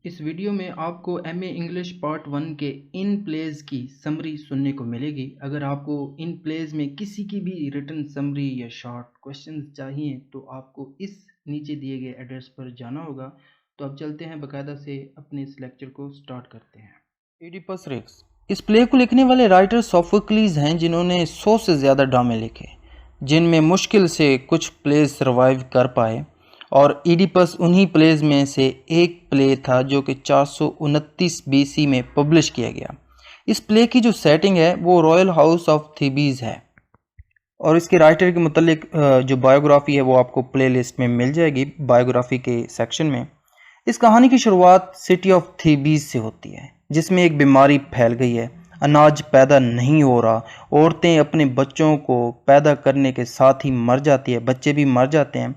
इस वीडियो में आपको एमए इंग्लिश पार्ट 1 के इन प्लेज की समरी सुनने को मिलेगी। अगर आपको इन प्लेज में किसी की भी रिटन समरी या शॉर्ट क्वेश्चंस चाहिए तो आपको इस नीचे दिए गए एड्रेस पर जाना होगा। तो अब चलते हैं, बाकायदा से अपने इस लेक्चर को स्टार्ट करते हैं। Oedipus racks. इस प्ले को लिखने वाले राइटर सोफोक्लीज हैं, जिन्होंने 100 से ज़्यादा ड्रामे लिखे, जिनमें मुश्किल से कुछ प्लेज सर्वाइव कर पाए, और एडिपस उन्हीं प्लेज में से एक प्ले था जो कि 429 बीसी में पब्लिश किया गया। इस प्ले की जो सेटिंग है वो रॉयल हाउस ऑफ थीबीज है, और इसके राइटर के मुतालिक जो बायोग्राफी है वो आपको प्ले लिस्ट में मिल जाएगी, बायोग्राफी के सेक्शन में। इस कहानी की शुरुआत सिटी ऑफ थीबीज से होती है, जिसमें एक बीमारी फैल गई है। अनाज पैदा नहीं हो रहा, औरतें अपने बच्चों को पैदा करने के साथ ही मर जाती है, बच्चे भी मर जाते हैं।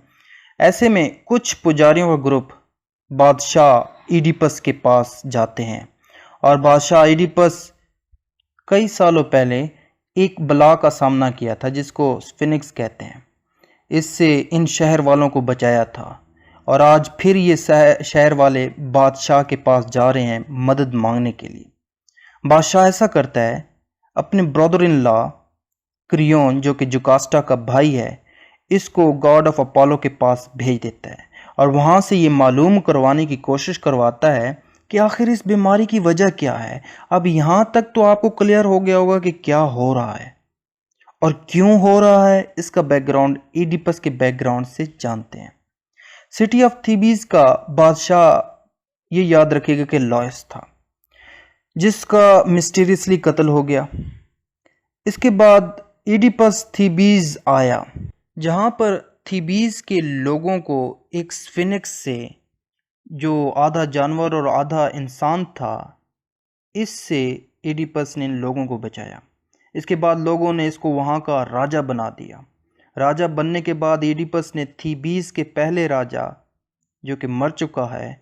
ऐसे में कुछ पुजारियों का ग्रुप बादशाह इडिपस के पास जाते हैं, और बादशाह इडिपस कई सालों पहले एक बला का सामना किया था जिसको स्फिनिक्स कहते हैं। इससे इन शहर वालों को बचाया था, और आज फिर ये शहर वाले बादशाह के पास जा रहे हैं मदद मांगने के लिए। बादशाह ऐसा करता है, अपने ब्रदर इन लॉ क्रियोन, जो कि जुकास्टा का भाई है, इसको गॉड ऑफ अपोलो के पास भेज देता है, और वहाँ से ये मालूम करवाने की कोशिश करवाता है कि आखिर इस बीमारी की वजह क्या है। अब यहाँ तक तो आपको क्लियर हो गया होगा कि क्या हो रहा है और क्यों हो रहा है। इसका बैकग्राउंड इडिपस के बैकग्राउंड से जानते हैं। सिटी ऑफ थीबीज का बादशाह ये याद रखेगा कि लॉयस था, जिसका मिस्टीरियसली कत्ल हो गया। इसके बाद इडिपस थीबीज आया, जहां पर थीबीज के लोगों को एक स्फिनिक्स से, जो आधा जानवर और आधा इंसान था, इससे इडिपस ने इन लोगों को बचाया। इसके बाद लोगों ने इसको वहां का राजा बना दिया। राजा बनने के बाद इडिपस ने थीबीज के पहले राजा, जो कि मर चुका है,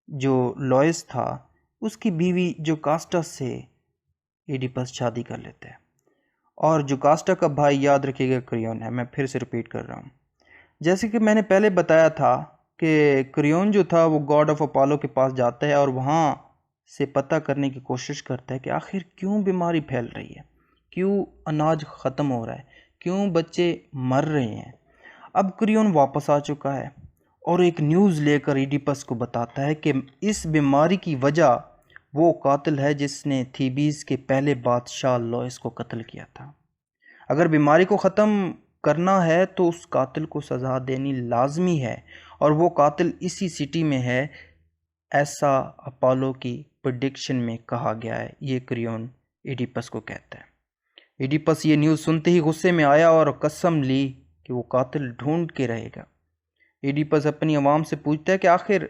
जो लॉयस था, उसकी बीवी जुकास्टा से इडिपस शादी कर लेते हैं। और जुकास्टा का भाई याद रखिएगा क्रियोन है। मैं फिर से रिपीट कर रहा हूँ, जैसे कि मैंने पहले बताया था कि क्रियोन जो था वो गॉड ऑफ अपोलो के पास जाता है और वहाँ से पता करने की कोशिश करता है कि आखिर क्यों बीमारी फैल रही है, क्यों अनाज ख़त्म हो रहा है, क्यों बच्चे मर रहे हैं। अब क्रियोन वापस आ चुका है और एक न्यूज़ लेकर इडिपस को बताता है कि इस बीमारी की वजह वो कातिल है जिसने थीबीज के पहले बादशाह लॉयस को कत्ल किया था। अगर बीमारी को ख़त्म करना है तो उस कातिल को सज़ा देनी लाजमी है, और वो कातिल इसी सिटी में है, ऐसा अपोलो की प्रेडिक्शन में कहा गया है। ये क्रियोन इडिपस को कहता है। इडिपस ये न्यूज़ सुनते ही गुस्से में आया और कसम ली कि वो कातिल ढूंढ के रहेगा। इडिपस अपनी आवाम से पूछता है कि आखिर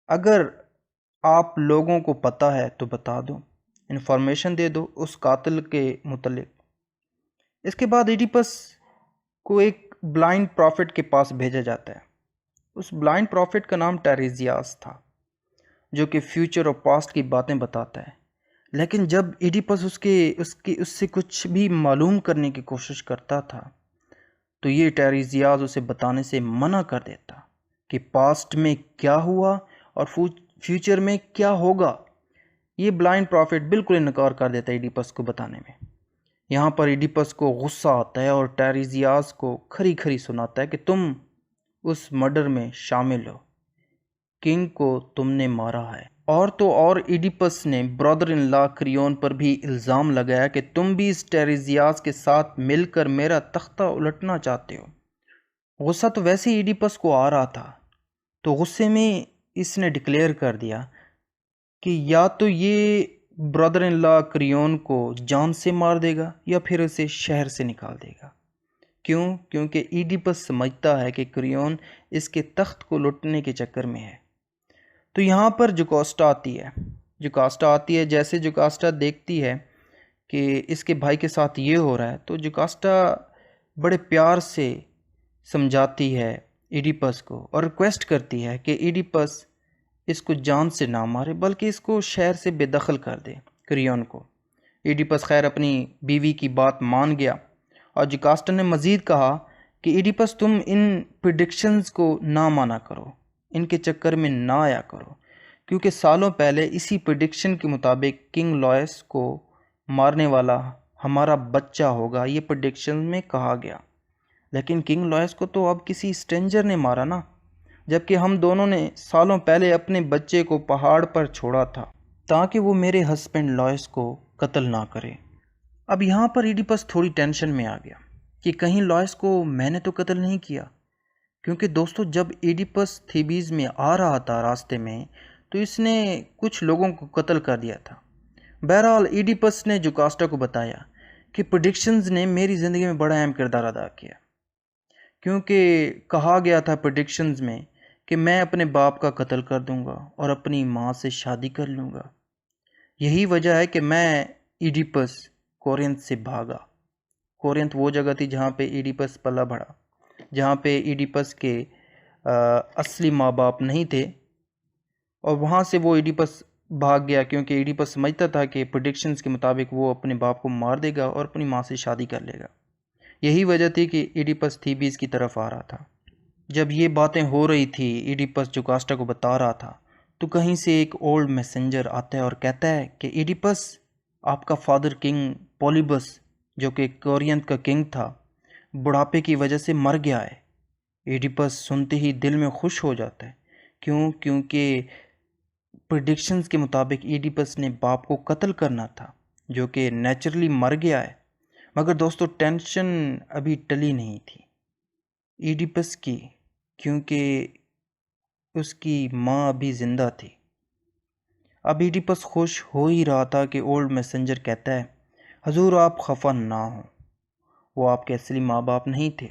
अगर आप लोगों को पता है तो बता दो, इन्फॉर्मेशन दे दो उस कातिल के मुतल्लिक। इसके बाद इडिपस को एक ब्लाइंड प्रॉफिट के पास भेजा जाता है। उस ब्लाइंड प्रॉफिट का नाम टेरेजियास था, जो कि फ्यूचर और पास्ट की बातें बताता है। लेकिन जब इडिपस उससे कुछ भी मालूम करने की कोशिश करता था तो ये टेरेजियास उसे बताने से मना कर देता कि पास्ट में क्या हुआ और फ्यूचर में क्या होगा। ये ब्लाइंड प्रॉफिट बिल्कुल इनकार कर देता है इडिपस को बताने में। यहाँ पर इडिपस को गुस्सा आता है और टेरेजियास को खरी खरी सुनाता है कि तुम उस मर्डर में शामिल हो, किंग को तुमने मारा है। और तो और इडिपस ने ब्रदर इन लॉ क्रियोन पर भी इल्ज़ाम लगाया कि तुम भी इस टेरेजियास के साथ मिलकर मेरा तख्ता उलटना चाहते हो। गुस्सा तो वैसे ही इडिपस को आ रहा था, तो गुस्से में इसने डिक्लेयर कर दिया कि या तो ये ब्रदर इन लॉ क्रियोन को जान से मार देगा या फिर उसे शहर से निकाल देगा। क्यों? क्योंकि इडिपस समझता है कि क्रियोन इसके तख्त को लुटने के चक्कर में है। तो यहाँ पर जुकास्टा आती है। जैसे जुकास्टा देखती है कि इसके भाई के साथ ये हो रहा है, तो जुकास्टा बड़े प्यार से समझाती है इडिपस को और रिक्वेस्ट करती है कि इडिपस इसको जान से ना मारे, बल्कि इसको शहर से बेदखल कर दे क्रियोन को। इडिपस खैर अपनी बीवी की बात मान गया, और जुकास्टा ने मज़ीद कहा कि इडिपस तुम इन प्रिडिक्शंस को ना माना करो, इनके चक्कर में ना आया करो, क्योंकि सालों पहले इसी प्रेडिक्शन के मुताबिक किंग लॉयस को मारने वाला हमारा बच्चा होगा, ये प्रेडिक्शन में कहा गया। लेकिन किंग लॉयस को तो अब किसी स्ट्रेंजर ने मारा ना, जबकि हम दोनों ने सालों पहले अपने बच्चे को पहाड़ पर छोड़ा था ताकि वो मेरे हस्बैंड लॉयस को कत्ल ना करे। अब यहाँ पर इडिपस थोड़ी टेंशन में आ गया कि कहीं लॉयस को मैंने तो कत्ल नहीं किया, क्योंकि दोस्तों जब इडिपस थेबीज में आ रहा था रास्ते में तो इसने कुछ लोगों को कत्ल कर दिया था। बहरहाल इडिपस ने जुकास्टा को बताया कि प्रेडिक्शंस ने मेरी ज़िंदगी में बड़ा अहम किरदार अदा किया, क्योंकि कहा गया था प्रेडिक्शंस में कि मैं अपने बाप का कत्ल कर दूंगा और अपनी माँ से शादी कर लूँगा। यही वजह है कि मैं इडिपस कोरिंथ से भागा। कोरिंथ वो जगह थी जहाँ पे इडिपस पला बढ़ा, जहाँ पे इडिपस के असली माँ बाप नहीं थे, और वहाँ से वो इडिपस भाग गया क्योंकि इडिपस समझता था कि प्रेडिक्शंस के मुताबिक वो अपने बाप को मार देगा और अपनी माँ से शादी कर लेगा। यही वजह थी कि इडिपस थीबीज की तरफ आ रहा था। जब ये बातें हो रही थी, इडिपस जुकास्टा को बता रहा था, तो कहीं से एक ओल्ड मैसेंजर आता है और कहता है कि इडिपस, आपका फादर किंग पॉलीबस, जो कि कोरिंथ का किंग था, बुढ़ापे की वजह से मर गया है। इडिपस सुनते ही दिल में खुश हो जाता है। क्योंकि प्रेडिक्शंस के मुताबिक इडिपस ने बाप को कत्ल करना था, जो कि नेचुरली मर गया है। मगर दोस्तों टेंशन अभी टली नहीं थी इडिपस की, क्योंकि उसकी माँ अभी ज़िंदा थी। अब इडिपस खुश हो ही रहा था कि ओल्ड मैसेंजर कहता है, हजूर आप खफा ना हो, वो आपके असली माँ बाप नहीं थे,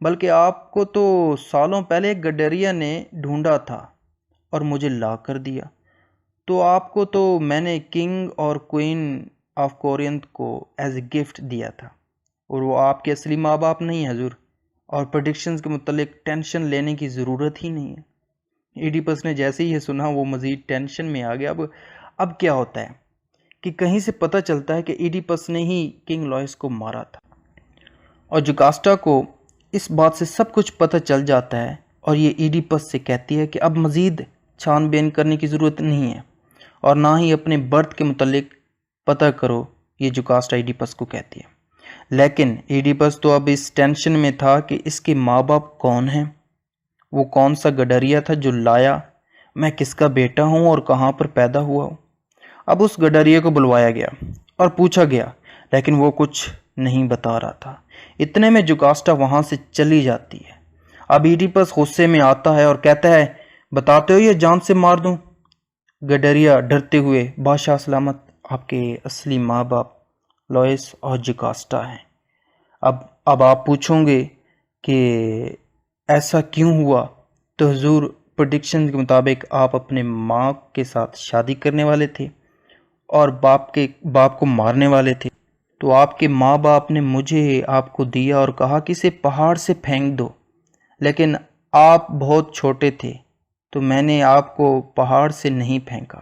बल्कि आपको तो सालों पहले एक गडरिया ने ढूंढा था और मुझे ला कर दिया। तो आपको तो मैंने किंग और क्वीन ऑफ कोरिंथ को एज ए गिफ्ट दिया था, और वो आपके असली माँ बाप नहीं हजूर, और प्रेडिक्शंस के मुतालिक टेंशन लेने की ज़रूरत ही नहीं है। इडिपस ने जैसे ही ये सुना वो मज़ीद टेंशन में आ गया। अब क्या होता है कि कहीं से पता चलता है कि इडिपस ने ही किंग लॉयस को मारा था, और जुकास्टा को इस बात से सब कुछ पता चल जाता है, और ये इडिपस से कहती है कि अब मज़ीद छानबीन करने की ज़रूरत नहीं है और ना ही अपने बर्थ के मुतालिक पता करो, ये जुकास्टा इडिपस को कहती है। लेकिन इडिपस तो अब इस टेंशन में था कि इसके माँ बाप कौन हैं, वो कौन सा गडरिया था जो लाया, मैं किसका बेटा हूँ और कहाँ पर पैदा हुआ हूँ। अब उस गडरिया को बुलवाया गया और पूछा गया, लेकिन वो कुछ नहीं बता रहा था। इतने में जुकास्टा वहाँ से चली जाती है। अब इडिपस गुस्से में आता है और कहता है, बताते हो ये जान से मार दूँ। गडरिया डरते हुए, बादशाह सलामत, आपके असली माँ बाप लॉयस और जुकास्टा हैं। अब आप पूछोगे कि ऐसा क्यों हुआ, तो हुजूर प्रेडिक्शन के मुताबिक आप अपने माँ के साथ शादी करने वाले थे और बाप को मारने वाले थे। तो आपके माँ बाप ने मुझे आपको दिया और कहा कि इसे पहाड़ से फेंक दो, लेकिन आप बहुत छोटे थे तो मैंने आपको पहाड़ से नहीं फेंका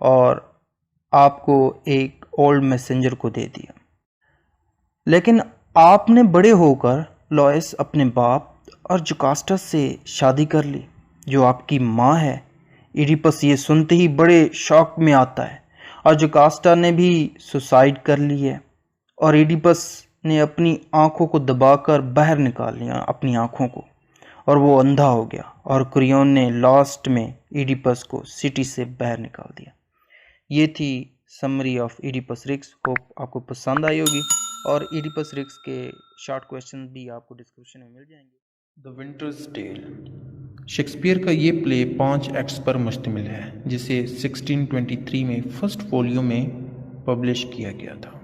और आपको एक ओल्ड मैसेंजर को दे दिया। लेकिन आपने बड़े होकर लॉयस अपने बाप और जुकास्टा से शादी कर ली, जो आपकी माँ है। इडिपस ये सुनते ही बड़े शौक में आता है, और जुकास्टा ने भी सुसाइड कर ली है, और इडिपस ने अपनी आंखों को दबाकर बाहर निकाल लिया अपनी आंखों को, और वो अंधा हो गया, और कुरियन ने लास्ट में इडिपस को सिटी से बाहर निकाल दिया। ये थी समरी ऑफ इडिपस रिक्स। होप आपको पसंद आई होगी, और इडिपस रिक्स के शॉर्ट क्वेश्चन भी आपको डिस्क्रिप्शन में मिल जाएंगे। द विंटर्स टेल शेक्सपियर का ये प्ले 5 एक्ट्स पर मुश्तमिल है, जिसे 1623 में फर्स्ट फोलियो में पब्लिश किया गया था।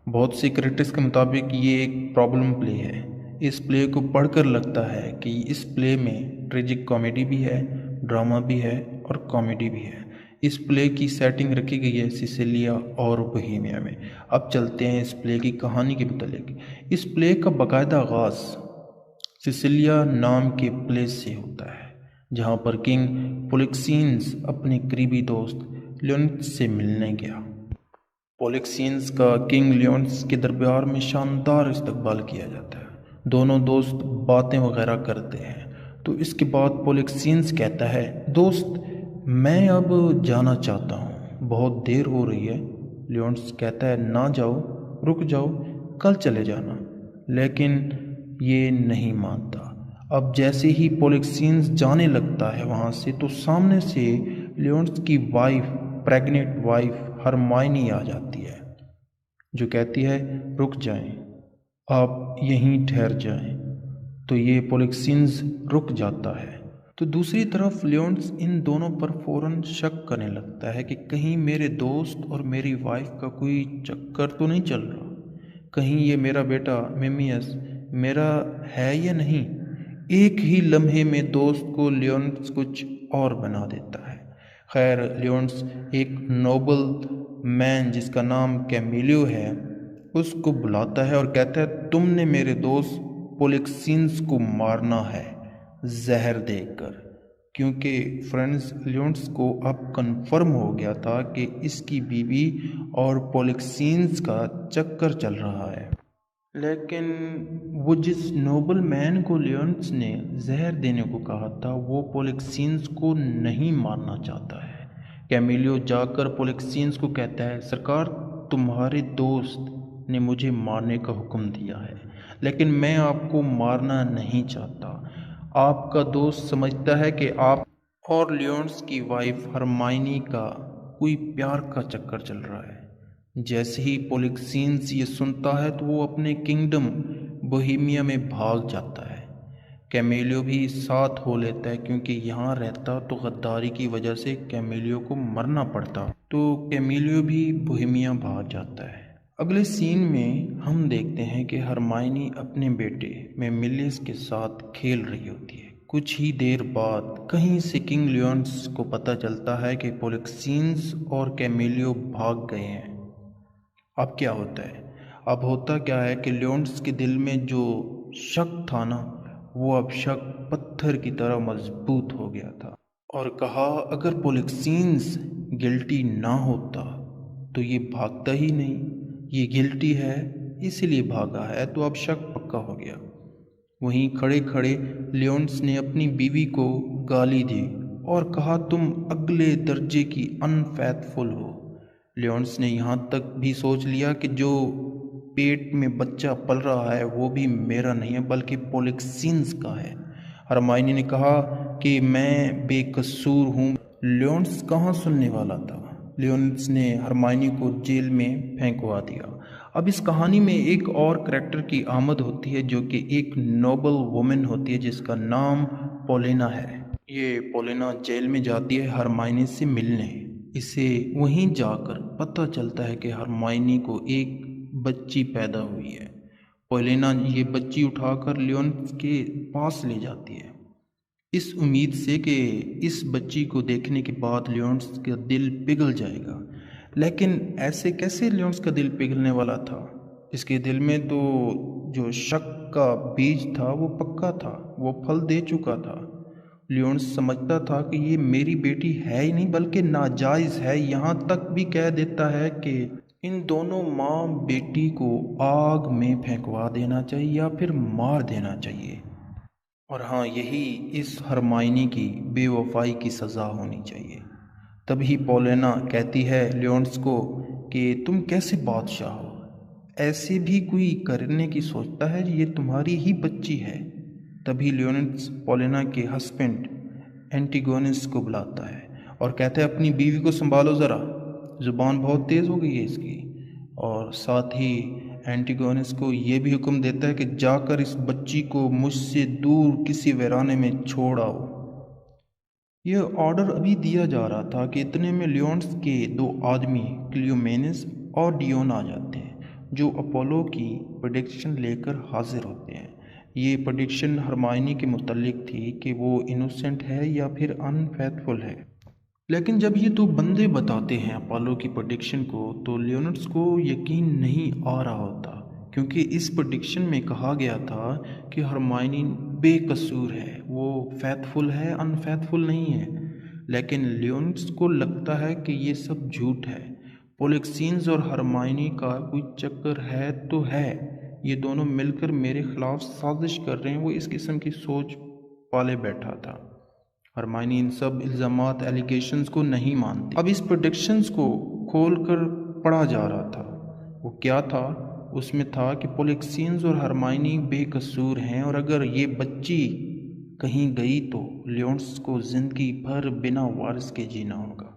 बहुत से क्रिटिक्स के मुताबिक ये एक प्रॉब्लम प्ले है। इस प्ले को पढ़कर लगता है कि इस प्ले में ट्रेजिक कॉमेडी भी है, ड्रामा भी है और कॉमेडी भी है। इस प्ले की सेटिंग रखी गई है सिसिलिया और बोहेमिया में। अब चलते हैं इस प्ले की कहानी के मुतालिक। इस प्ले का बाकायदा आगाज़ सिसिलिया नाम के प्लेस से होता है, जहाँ पर किंग पोलिक्सीन्स अपने करीबी दोस्त लियोनिड्स से मिलने गया। पोलिक्सीन्स का किंग लियोनिड्स के दरबार में शानदार इस्तकबाल किया जाता है। दोनों दोस्त बातें वगैरह करते हैं। तो इसके बाद पोलिक्सीन्स कहता है, दोस्त मैं अब जाना चाहता हूँ, बहुत देर हो रही है। लियोन्स कहता है ना जाओ, रुक जाओ, कल चले जाना। लेकिन ये नहीं मानता। अब जैसे ही पोलिक्सीन्स जाने लगता है वहाँ से, तो सामने से लियोन्स की वाइफ, प्रेग्नेंट वाइफ हरमाइनी आ जाती है, जो कहती है रुक जाएं, आप यहीं ठहर जाएं। तो ये पोलिक्सीन्स रुक जाता है। तो दूसरी तरफ लियोन्स इन दोनों पर फ़ौरन शक करने लगता है कि कहीं मेरे दोस्त और मेरी वाइफ का कोई चक्कर तो नहीं चल रहा, कहीं ये मेरा बेटा मेमियस मेरा है या नहीं। एक ही लम्हे में दोस्त को लियोन्स कुछ और बना देता है। खैर, लियोन्स एक नोबल मैन जिसका नाम कैमिलियो है उसको बुलाता है और कहता है तुमने मेरे दोस्त पोलिक्सीन्स को मारना है जहर देकर, क्योंकि फ्रेंड्स लियोन्स को अब कन्फर्म हो गया था कि इसकी बीवी और पोलिक्सीन्स का चक्कर चल रहा है। लेकिन वो जिस नोबल मैन को लियोन्स ने जहर देने को कहा था वो पोलिक्सीन्स को नहीं मारना चाहता है। कैमिलियो जाकर पोलिक्सीन्स को कहता है सरकार, तुम्हारे दोस्त ने मुझे मारने का हुक्म दिया है, लेकिन मैं आपको मारना नहीं चाहता। आपका दोस्त समझता है कि आप और लियोन्स की वाइफ हरमाइनी का कोई प्यार का चक्कर चल रहा है। जैसे ही पोलिक्सीन्स ये सुनता है तो वो अपने किंगडम बोहेमिया में भाग जाता है। कैमिलियो भी साथ हो लेता है, क्योंकि यहाँ रहता तो गद्दारी की वजह से कैमिलियो को मरना पड़ता। तो कैमिलियो भी बोहेमिया भाग जाता है। अगले सीन में हम देखते हैं कि हरमाइनी अपने बेटे मेमिलियस के साथ खेल रही होती है। कुछ ही देर बाद कहीं से किंग लियोन्स को पता चलता है कि पोलिक्सीन्स और कैमिलियो भाग गए हैं। अब क्या होता है? अब होता क्या है कि लियोन्स के दिल में जो शक था ना, वो अब शक पत्थर की तरह मजबूत हो गया था और कहा अगर पोलिक्सीन्स गिल्टी ना होता तो ये भागता ही नहीं, ये गिल्टी है इसीलिए भागा है। तो अब शक पक्का हो गया। वहीं खड़े खड़े लियोन्स ने अपनी बीवी को गाली दी और कहा तुम अगले दर्जे की अनफेथफुल हो। लियोन्स ने यहाँ तक भी सोच लिया कि जो पेट में बच्चा पल रहा है वो भी मेरा नहीं है बल्कि पोलिक्सीन्स का है। हरमाइनी ने कहा कि मैं बेकसूर हूँ। लियोन्स कहाँ सुनने वाला था। लियोन्स ने हरमाइनी को जेल में फेंकवा दिया। अब इस कहानी में एक और करैक्टर की आमद होती है जो कि एक नोबल वुमेन होती है जिसका नाम पोलिना है। ये पोलिना जेल में जाती है हरमाइनी से मिलने। इसे वहीं जाकर पता चलता है कि हरमाइनी को एक बच्ची पैदा हुई है। पोलिना ये बच्ची उठाकर लियोन्स के पास ले जाती है, इस उम्मीद से कि इस बच्ची को देखने के बाद लियोन्स का दिल पिघल जाएगा। लेकिन ऐसे कैसे लियोन्स का दिल पिघलने वाला था? इसके दिल में तो जो शक का बीज था वो पक्का था, वो फल दे चुका था। लियोन्स समझता था कि ये मेरी बेटी है ही नहीं बल्कि नाजायज़ है। यहाँ तक भी कह देता है कि इन दोनों माँ बेटी को आग में फेंकवा देना चाहिए या फिर मार देना चाहिए। और हाँ, यही इस हरमाइनी की बेवफाई की सज़ा होनी चाहिए। तभी पोलिना कहती है लियोन्स को कि तुम कैसे बादशाह हो, ऐसे भी कोई करने की सोचता है, ये तुम्हारी ही बच्ची है। तभी लियोन्स पोलिना के हस्बैंड एंटिगोनस को बुलाता है और कहता है अपनी बीवी को संभालो ज़रा, ज़ुबान बहुत तेज़ हो गई है इसकी। और साथ ही एंटिगोनस को ये भी हुक्म देता है कि जाकर इस बच्ची को मुझसे दूर किसी वीराने में छोड़ आओ। यह ऑर्डर अभी दिया जा रहा था कि इतने में लियोन्स के दो आदमी क्लियोमेनेस और डियोन आ जाते हैं, जो अपोलो की प्रेडिक्शन लेकर हाजिर होते हैं। ये प्रेडिक्शन हरमाइनी के मुतल्लिक थी कि वो इनोसेंट है या फिर अनफेथफुल है। लेकिन जब ये दो बंदे बताते हैं अपोलो की प्रेडिक्शन को तो लियोनस को यकीन नहीं आ रहा होता, क्योंकि इस प्रेडिक्शन में कहा गया था कि हरमाइनी बेकसूर है, वो फैथफुल है, अनफैथफुल नहीं है। लेकिन लियोनस को लगता है कि ये सब झूठ है, पोलिक्सीन्स और हरमाइनी का कोई चक्कर है तो है, ये दोनों मिलकर मेरे खिलाफ साजिश कर रहे हैं। वो इस किस्म की सोच पाले बैठा था। हरमाइनी इन सब इल्ज़ामात एलिगेशंस को नहीं मानती। अब इस प्रेडिक्शंस को खोल कर पढ़ा जा रहा था। वो क्या था? उसमें था कि पोलिक्सियंस और हरमाइनी बेकसूर हैं और अगर ये बच्ची कहीं गई तो लियोन्स को ज़िंदगी भर बिना वारिस के जीना होगा।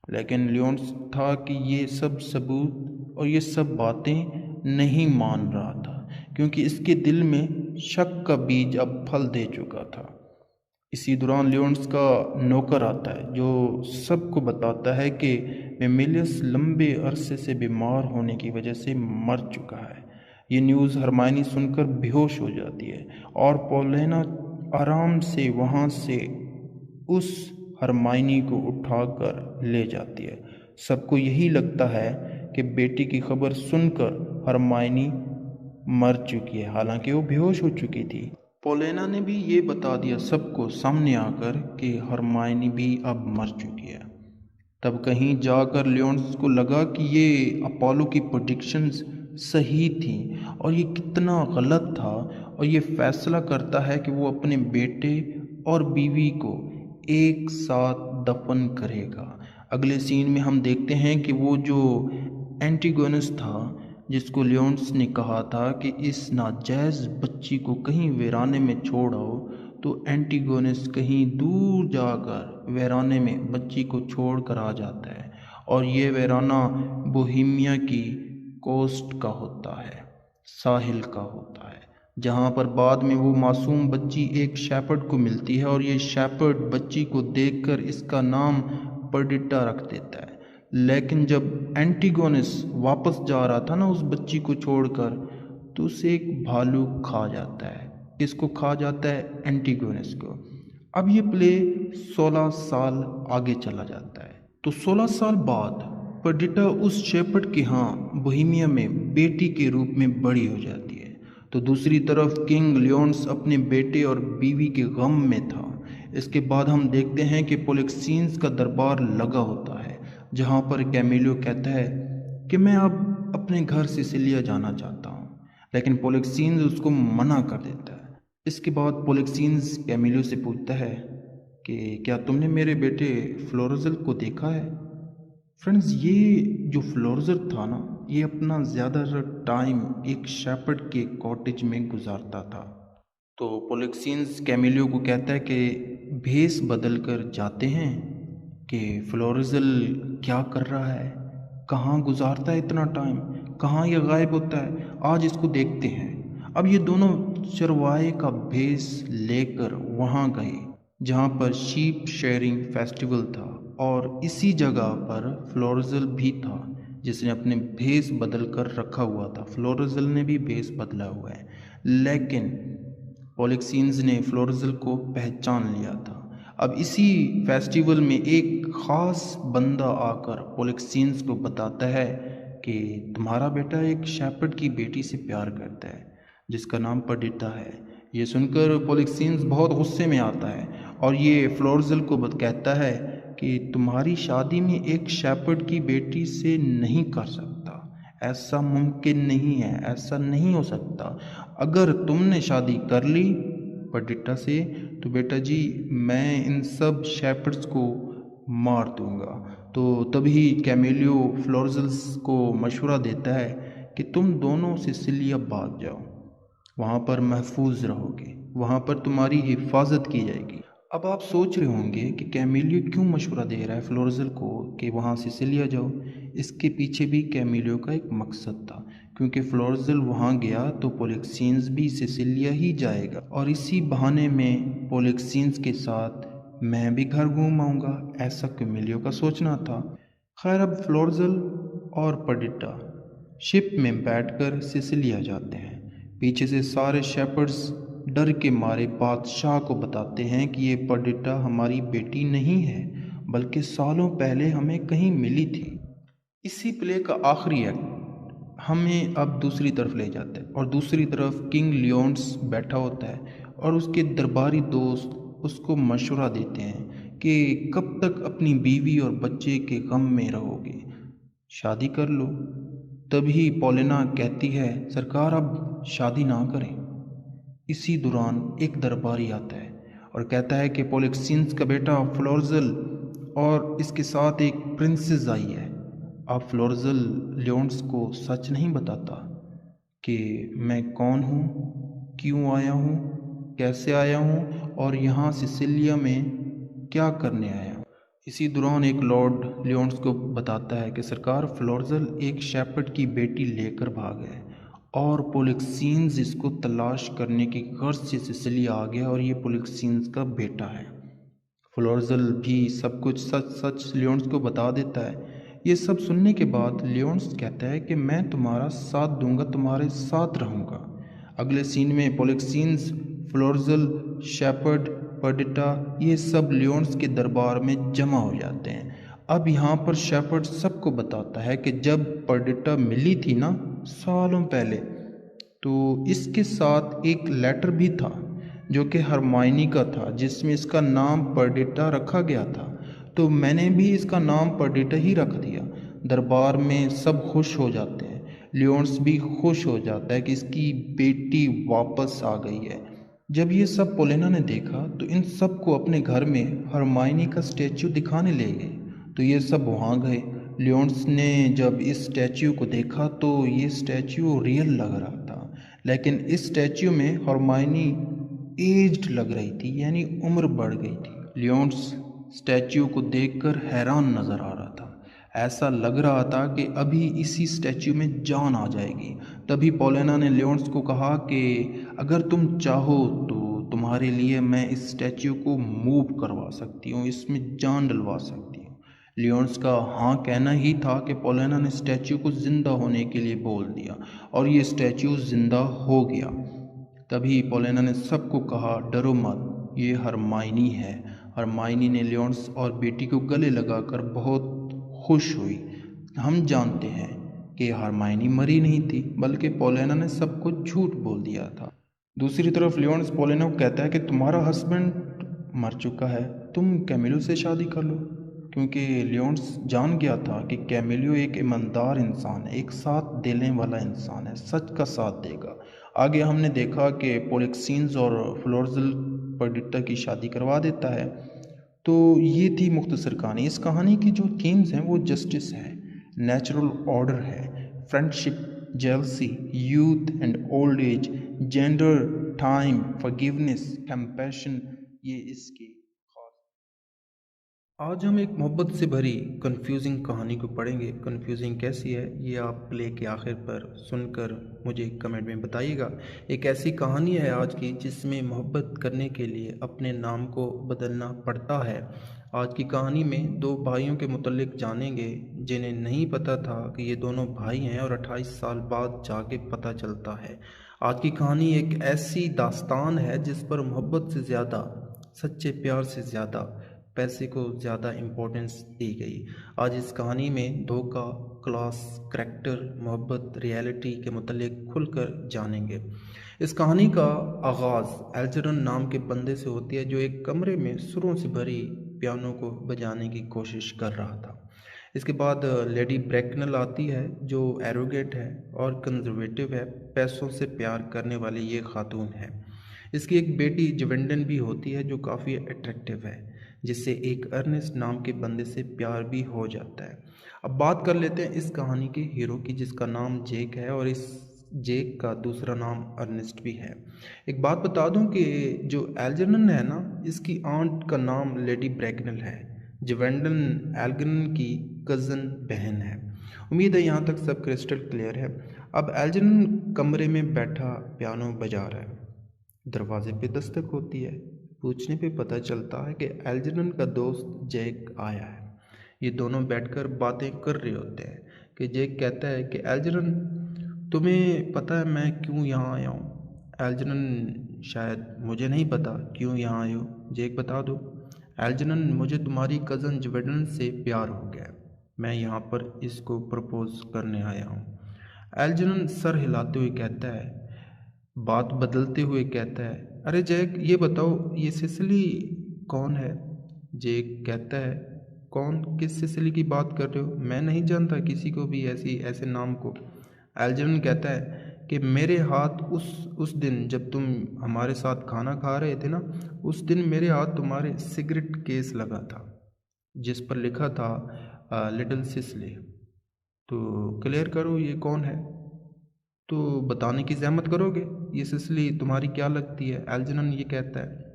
लेकिन लियोन्स था कि ये सब सबूत और ये सब बातें नहीं मान रहा था, क्योंकि इसके दिल में शक का बीज अब फल दे चुका था। इसी दौरान लियोन्स का नौकर आता है जो सबको बताता है कि मेमिलियस लंबे अरसे से बीमार होने की वजह से मर चुका है। ये न्यूज़ हरमाइनी सुनकर बेहोश हो जाती है और पॉलिना आराम से वहाँ से उस हरमाइनी को उठाकर ले जाती है। सबको यही लगता है कि बेटी की खबर सुनकर हरमाइनी मर चुकी है, हालांकि वो बेहोश हो चुकी थी। पोलेना ने भी ये बता दिया सबको सामने आकर कि हरमाइनी भी अब मर चुकी है। तब कहीं जाकर लियोन्स को लगा कि ये अपोलो की प्रेडिक्शंस सही थी और ये कितना गलत था, और ये फैसला करता है कि वो अपने बेटे और बीवी को एक साथ दफन करेगा। अगले सीन में हम देखते हैं कि वो जो एंटीगोनस था जिसको लियोन्स ने कहा था कि इस नाजायज़ बच्ची को कहीं वीराने में छोड़ आओ, तो एंटीगोनस कहीं दूर जाकर वीराने में बच्ची को छोड़ कर आ जाता है और ये वीराना बोहेमिया की कोस्ट का होता है, साहिल का होता है, जहाँ पर बाद में वो मासूम बच्ची एक शेपर्ड को मिलती है और ये शेपर्ड बच्ची को देखकर इसका नाम पर्डिटा रख देता है। लेकिन जब एंटीगोनस वापस जा रहा था ना उस बच्ची को छोड़कर, तो उसे एक भालू खा जाता है। किसको खा जाता है? एंटीगोनस को। अब ये प्ले 16 साल आगे चला जाता है। तो 16 साल बाद पर्डिटा उस शेपर्ड के यहाँ बोहेमिया में बेटी के रूप में बड़ी हो जाती है। तो दूसरी तरफ किंग लियोन्स अपने बेटे और बीवी के गम में था। इसके बाद हम देखते हैं कि पोलिक्सियंस का दरबार लगा होता है, जहाँ पर कैमिलियो कहता है कि मैं अब अपने घर सिसिलिया जाना चाहता हूँ, लेकिन पोलिक्सियंस उसको मना कर देता है। इसके बाद पोलिक्सियंस कैमिलियो से पूछता है कि क्या तुमने मेरे बेटे फ्लोरिज़ल को देखा है? फ्रेंड्स, ये जो फ्लोरिज़ल था ना, ये अपना ज़्यादातर टाइम एक शेपर्ड के कॉटेज में गुजारता था। तो पोलिक्सियंस कैमिलियो को कहता है कि भेस बदल कर जाते हैं कि फ्लोरिज़ल क्या कर रहा है, कहाँ गुजारता है इतना टाइम, कहाँ ये गायब होता है, आज इसको देखते हैं। अब ये दोनों चरवाहे का भेस लेकर वहाँ गए जहाँ पर शीप शेयरिंग फेस्टिवल था, और इसी जगह पर फ्लोरिज़ल भी था जिसने अपने भेस बदल कर रखा हुआ था। फ्लोरिज़ल ने भी भेस बदला हुआ है, लेकिन पोलिक्सियंस ने फ्लोरिज़ल को पहचान लिया था। अब इसी फेस्टिवल में एक ख़ास बंदा आकर पोलिक्सियंस को बताता है कि तुम्हारा बेटा एक शेपर्ड की बेटी से प्यार करता है जिसका नाम पर्डिटा है। ये सुनकर पोलिक्सियंस बहुत गुस्से में आता है और ये फ्लोरिज़ल को कहता है कि तुम्हारी शादी में एक शेपर्ड की बेटी से नहीं कर सकता, ऐसा मुमकिन नहीं है, ऐसा नहीं हो सकता। अगर तुमने शादी कर ली पर्डिटा से तो बेटा जी मैं इन सब शेपर्ड्स को मार दूंगा। तो तभी कैमिलियो फ्लोरिज़ल्स को मशवरा देता है कि तुम दोनों सिसिलिया भाग जाओ, वहाँ पर महफूज रहोगे, वहाँ पर तुम्हारी हिफाजत की जाएगी। अब आप सोच रहे होंगे कि कैमिलियो क्यों मशवरा दे रहा है फ्लोरिज़ल को कि वहाँ सिसिलिया जाओ। इसके पीछे भी कैमिलियो का एक मकसद था, क्योंकि फ्लोरिज़ल वहाँ गया तो पोलिक्सियंस भी सिसिलिया ही जाएगा और इसी बहाने में पोलिक्सियंस के साथ मैं भी घर घूम आऊँगा, ऐसा कैमिलियो का सोचना था। खैर, अब फ्लोरिज़ल और पर्डिटा शिप में बैठकर सिसिलिया जाते हैं। पीछे से सारे शेपर्ड्स डर के मारे बादशाह को बताते हैं कि ये पर्डिटा हमारी बेटी नहीं है, बल्कि सालों पहले हमें कहीं मिली थी। इसी प्ले का आखिरी एक्ट हमें अब दूसरी तरफ ले जाता है और दूसरी तरफ किंग लियोन्स बैठा होता है और उसके दरबारी दोस्त उसको मशवरा देते हैं कि कब तक अपनी बीवी और बच्चे के गम में रहोगे, शादी कर लो। तभी पॉलिना कहती है सरकार अब शादी ना करें। इसी दौरान एक दरबारी आता है और कहता है कि पोलिक्सियंस का बेटा फ्लोर्जल और इसके साथ एक प्रिंसेस आई है। अब फ्लोर्जल लियोन्स को सच नहीं बताता कि मैं कौन हूँ, क्यों आया हूँ, कैसे आया हूँ और यहाँ सिसिलिया में क्या करने आया हूँ। इसी दौरान एक लॉर्ड लियोन्स को बताता है कि सरकार, फ्लोर्जल एक शेपर्ड की बेटी लेकर भाग है और पोलिक्सियंस इसको तलाश करने की गर्ज से सिसिलिया आ गया और ये पोलिक्सियंस का बेटा है। फ्लोर्जल भी सब कुछ सच सच लियोन्स को बता देता है। ये सब सुनने के बाद लियोन्स कहता है कि मैं तुम्हारा साथ दूंगा, तुम्हारे साथ रहूंगा। अगले सीन में पोलिक्सियंस, फ्लोर्जल, शेपर्ड, पर्डिटा ये सब लियोन्स के दरबार में जमा हो जाते हैं। अब यहाँ पर शेपर्ड सबको बताता है कि जब पर्डिटा मिली थी ना सालों पहले, तो इसके साथ एक लेटर भी था जो कि हरमाइनी का था, जिसमें इसका नाम पर्डिटा रखा गया था। तो मैंने भी इसका नाम पर्डिटा ही रख दिया। दरबार में सब खुश हो जाते हैं, लियोन्स भी खुश हो जाता है कि इसकी बेटी वापस आ गई है। जब ये सब पोलेना ने देखा तो इन सब को अपने घर में हरमाइनी का स्टैचू दिखाने ले गए। तो ये सब वहाँ गए। लियोन्स ने जब इस स्टैचू को देखा तो ये स्टैचू रियल लग रहा था, लेकिन इस स्टैचू में हरमाइनी एज्ड लग रही थी, यानी उम्र बढ़ गई थी। लियोन्स स्टैचू को देखकर हैरान नजर आ रहा था। ऐसा लग रहा था कि अभी इसी स्टैचू में जान आ जाएगी। तभी पोलेना ने लियोन्स को कहा कि अगर तुम चाहो तो तुम्हारे लिए मैं इस स्टैचू को मूव करवा सकती हूँ, इसमें जान डलवा सकती हूँ। लियोन्स का हाँ कहना ही था कि पोलेना ने स्टैचू को जिंदा होने के लिए बोल दिया और ये स्टैचू जिंदा हो गया। तभी पोलेना ने सबको कहा, डरो मत, ये हरमाइनी है। हरमाइनी ने लियोन्स और बेटी को गले लगाकर बहुत खुश हुई। हम जानते हैं कि हरमाइनी मरी नहीं थी, बल्कि पोलेना ने सब कुछ झूठ बोल दिया था। दूसरी तरफ लियोन्स पोलेना को कहता है कि तुम्हारा हस्बैंड मर चुका है, तुम कैमिलो से शादी कर लो। क्योंकि लियोन्स जान गया था कि कैमिलो एक ईमानदार इंसान है, एक साथ देने वाला इंसान है, सच का साथ देगा। आगे हमने देखा कि पोलिक्सियंस और फ्लोर्जल पर्डिटा की शादी करवा देता है। तो ये थी मुख्तसर कहानी। इस कहानी की जो थीम्स हैं वो जस्टिस है, नेचुरल ऑर्डर है, friendship, jealousy, youth and old age, gender, time, forgiveness, compassion, ये इसकी आज हम एक मोहब्बत से भरी कंफ्यूजिंग कहानी को पढ़ेंगे। कंफ्यूजिंग कैसी है ये आप प्ले के आखिर पर सुनकर मुझे कमेंट में बताइएगा। एक ऐसी कहानी है आज की जिसमें मोहब्बत करने के लिए अपने नाम को बदलना पड़ता है। आज की कहानी में दो भाइयों के मुतल्लिक जानेंगे जिन्हें नहीं पता था कि ये दोनों भाई हैं और 28 साल बाद जाके पता चलता है। आज की कहानी एक ऐसी दास्तान है जिस पर मोहब्बत से ज़्यादा, सच्चे प्यार से ज़्यादा, पैसे को ज़्यादा इम्पोर्टेंस दी गई। आज इस कहानी में धोखा, क्लास, करैक्टर, मोहब्बत, रियलिटी के मुतल्लिक खुलकर जानेंगे। इस कहानी का आगाज़ एल्जरन नाम के बंदे से होती है जो एक कमरे में सुरों से भरी पियानो को बजाने की कोशिश कर रहा था। इसके बाद लेडी ब्रैकनल आती है जो एरोगेट है और कंजर्वेटिव है, पैसों से प्यार करने वाली ये खातून है। इसकी एक बेटी जवेंडन भी होती है जो काफ़ी अट्रैक्टिव है, जिससे एक अर्नेस्ट नाम के बंदे से प्यार भी हो जाता है। अब बात कर लेते हैं इस कहानी के हीरो की, जिसका नाम जेक है और इस जेक का दूसरा नाम अर्नेस्ट भी है। एक बात बता दूं कि जो एल्जरन है ना, इसकी आंट का नाम लेडी ब्रैकनल है। जवेंडन एल्जरन की कज़न बहन है। उम्मीद है यहाँ तक सब क्रिस्टल क्लियर है। अब एल्जरन कमरे में बैठा पियानो बजा रहा है। दरवाजे पे दस्तक होती है। पूछने पे पता चलता है कि एल्जरन का दोस्त जैक आया है। ये दोनों बैठकर बातें कर रहे होते हैं कि जैक कहता है कि एल्जरन, तुम्हें पता है मैं क्यों यहाँ आया हूँ? एल्जरन, शायद मुझे नहीं पता क्यों यहाँ आए हो। जैक, बता दो। एल्जरन, मुझे तुम्हारी कज़न जवेडन से प्यार हो गया, मैं यहाँ पर इसको प्रपोज करने आया हूँ। एल्जरन सर हिलाते हुए कहता है, बात बदलते हुए कहता है, अरे जैक, ये बताओ ये सिसिली कौन है? जैक कहता है, कौन, किस सिसिली की बात कर रहे हो? मैं नहीं जानता किसी को भी ऐसे नाम को। एल्जरन कहता है कि मेरे हाथ उस दिन जब तुम हमारे साथ खाना खा रहे थे ना, उस दिन मेरे हाथ तुम्हारे सिगरेट केस लगा था जिस पर लिखा था लिटिल सिसली। तो क्लियर करो ये कौन है, तो बताने की ज़हमत करोगे ये सिसली तुम्हारी क्या लगती है? एल्जरन ये कहता है।